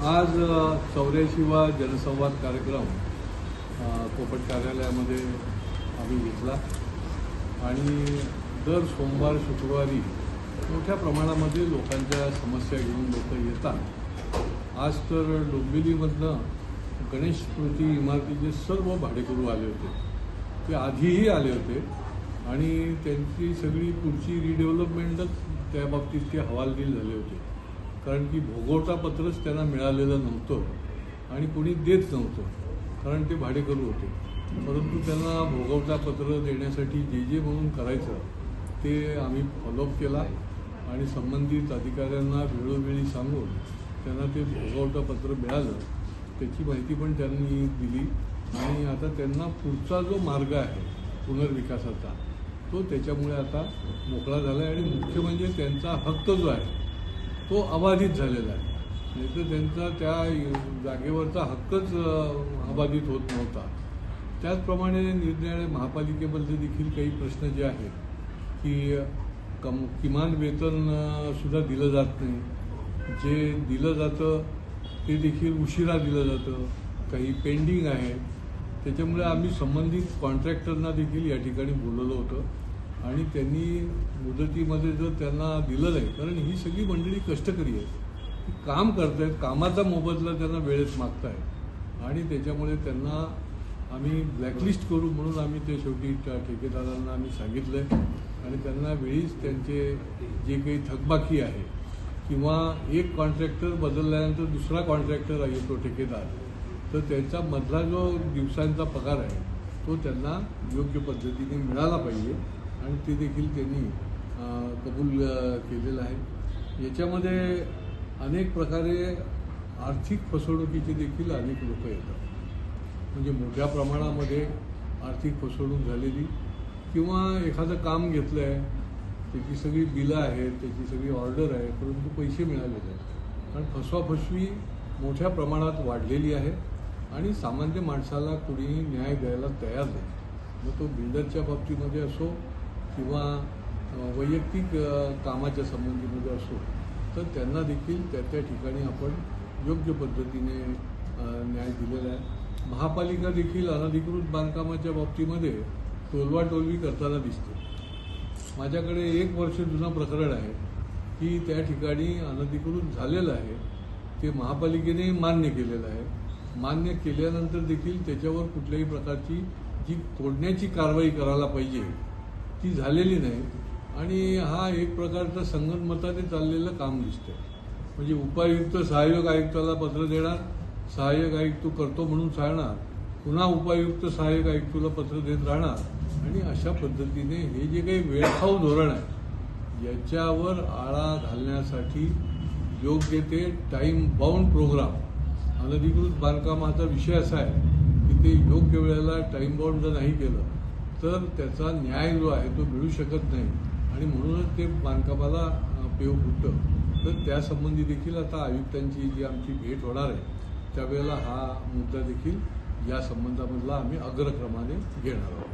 आज 84वा जनसंवाद कार्यक्रम कोपट कार्यालयामध्ये आम्ही घेतला आणि दर सोमवार शुक्रवारी मोठ्या प्रमाणामध्ये लोकांच्या समस्या घेऊन लोक येतात। आज तर डोंबिवलीमधनं गणेश स्मृती इमारतीचे सर्व भाडेकरू आले होते, ते आधीही आले होते आणि त्यांची सगळी पुढची रिडेव्हलपमेंटच त्या बाबतीत ते हवालदिल झाले होते, कारण की भोगवटा पत्रच त्यांना मिळालेलं नव्हतं आणि कोणी देत नव्हतं, कारण ते भाडेकरू होते। परंतु त्यांना भोगवटा पत्र देण्यासाठी जे म्हणून करायचं ते आम्ही फॉलोअप केला आणि संबंधित अधिकाऱ्यांना वेळोवेळी सांगून त्यांना ते भोगवटा पत्र मिळालं, त्याची माहिती पण त्यांनी दिली आणि आता त्यांना पुढचा जो मार्ग आहे पुनर्विकासाचा तो त्याच्यामुळे आता मोकळा झाला आहे आणि मुख्य म्हणजे त्यांचा हक्क जो आहे तो अबाधित झालेला आहे, नाही तर त्यांचा त्या जागेवरचा हक्कच अबाधित होत नव्हता। त्याचप्रमाणे निरनिराळ्या महापालिकेमध्ये देखील काही प्रश्न जे आहेत की किमान वेतनसुद्धा दिलं जात नाही, जे दिलं जातं ते देखील उशिरा दिलं जातं, काही पेंडिंग आहे। त्याच्यामुळे आम्ही संबंधित कॉन्ट्रॅक्टरना देखील या ठिकाणी बोलवलं होतं आणि त्यांनी मुदतीमध्ये जर त्यांना दिलं नाही, कारण ही सगळी मंडळी कष्टकरी आहे, ती काम करत आहेत, कामाचा मोबदला त्यांना वेळेत मागतायत आणि त्याच्यामुळे त्यांना आम्ही ब्लॅकलिस्ट करू म्हणून आम्ही ते शेवटी ठेकेदारांना आम्ही सांगितलं आहे आणि त्यांना वेळीच त्यांचे जे काही थकबाकी आहे किंवा एक कॉन्ट्रॅक्टर बदलल्यानंतर दुसरा कॉन्ट्रॅक्टर येतो ठेकेदार, तर त्यांचा मधला जो दिवसांचा पगार आहे तो त्यांना योग्य पद्धतीने मिळाला पाहिजे आणि ते देखील त्यांनी कबूल केलेलं आहे। याच्यामध्ये अनेक प्रकारे आर्थिक फसवणुकीचे देखील अनेक लोक येतात, म्हणजे मोठ्या प्रमाणामध्ये आर्थिक फसवणूक झालेली किंवा एखादं काम घेतलं आहे, त्याची सगळी बिलं आहेत, त्याची सगळी ऑर्डर आहे, परंतु पैसे मिळालेले आहेत, कारण फसवाफसवी मोठ्या प्रमाणात वाढलेली आहे आणि सामान्य माणसाला कुणीही न्याय द्यायला तयार नाही, मग तो बिल्डरच्या बाबतीमध्ये असो किंवा वैयक्तिक कामाच्या संबंधीमध्ये असो, तर त्यांना देखील त्या ठिकाणी आपण योग्य पद्धतीने न्याय दिलेला आहे। महापालिका देखील अनधिकृत बांधकामाच्या बाबतीमध्ये टोलवाटोलवी करताना दिसते। माझ्याकडे 1 वर्ष जुनं प्रकरण आहे की त्या ठिकाणी अनधिकृत झालेलं आहे, ते महापालिकेने मान्य केलेलं आहे, मान्य केल्यानंतर देखील त्याच्यावर कुठल्याही प्रकारची जी तोडण्याची कारवाई करायला पाहिजे ती झालेली नाही आणि हा एक प्रकारचा संगनमताने चाललेलं काम दिसतंय। म्हणजे उपायुक्त सहाय्यक आयुक्ताला पत्र देणार, सहाय्यक आयुक्त करतो म्हणून सांगणार, पुन्हा उपायुक्त सहाय्यक आयुक्ताला पत्र देत राहणार आणि अशा पद्धतीने हे जे काही वेळखाऊ धोरण आहे याच्यावर आळा घालण्यासाठी योग्य ते टाईम बाउंड प्रोग्राम, अनधिकृत बांधकामाचा विषय असा आहे की ते योग्य वेळेला टाईम बाउंड जर नाही केलं तर त्याचा न्याय जो आहे तो मिळू शकत नाही आणि म्हणूनच ते बांधकामाला पेव फुटतं। तर त्यासंबंधी देखील आता आयुक्तांची जी आमची भेट होणार आहे त्यावेळेला हा मुद्दा देखील या संबंधामधला आम्ही अग्रक्रमाने घेणार आहोत।